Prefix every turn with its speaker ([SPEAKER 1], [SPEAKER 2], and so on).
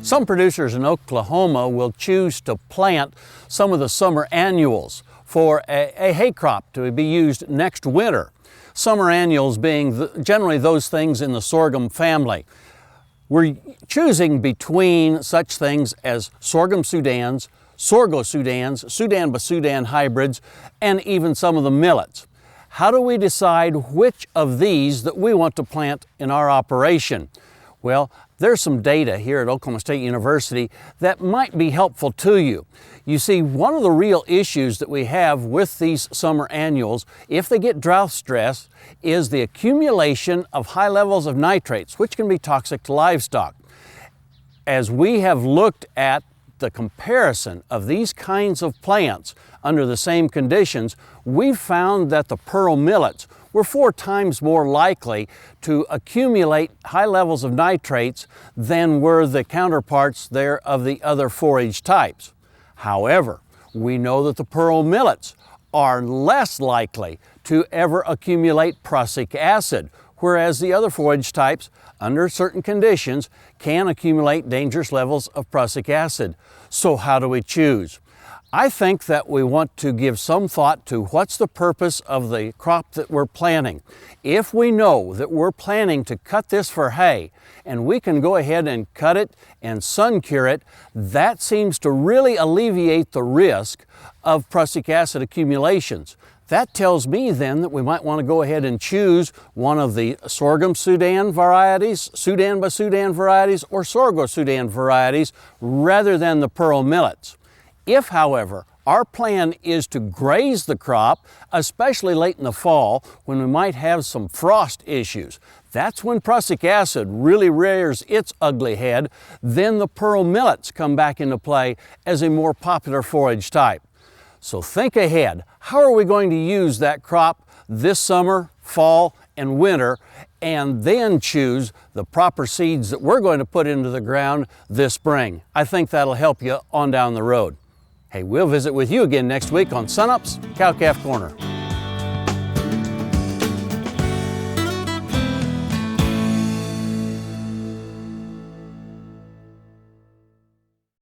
[SPEAKER 1] Some producers in Oklahoma will choose to plant some of the summer annuals for a hay crop to be used next winter. Summer annuals being generally those things in the sorghum family. We're choosing between such things as sorghum Sudans, Sorgo Sudans, Sudan by Sudan hybrids, and even some of the millets. How do we decide which of these that we want to plant in our operation? Well, there's some data here at Oklahoma State University that might be helpful to you. You see, one of the real issues that we have with these summer annuals, if they get drought stress, is the accumulation of high levels of nitrates, which can be toxic to livestock. As we have looked at the comparison of these kinds of plants under the same conditions, we've found that the pearl millets were 4 times more likely to accumulate high levels of nitrates than were the counterparts there of the other forage types. However, we know that the pearl millets are less likely to ever accumulate prussic acid, whereas the other forage types, under certain conditions, can accumulate dangerous levels of prussic acid. So how do we choose? I think that we want to give some thought to what's the purpose of the crop that we're planting. If we know that we're planning to cut this for hay, and we can go ahead and cut it and sun cure it, that seems to really alleviate the risk of prussic acid accumulations. That tells me then that we might want to go ahead and choose one of the sorghum Sudan varieties, Sudan by Sudan varieties, or Sorgo Sudan varieties, rather than the pearl millets. If, however, our plan is to graze the crop, especially late in the fall when we might have some frost issues, that's when prussic acid really rears its ugly head, then the pearl millets come back into play as a more popular forage type. So think ahead. How are we going to use that crop this summer, fall, and winter, and then choose the proper seeds that we're going to put into the ground this spring? I think that'll help you on down the road. Hey, we'll visit with you again next week on Sunup's Cow-Calf Corner.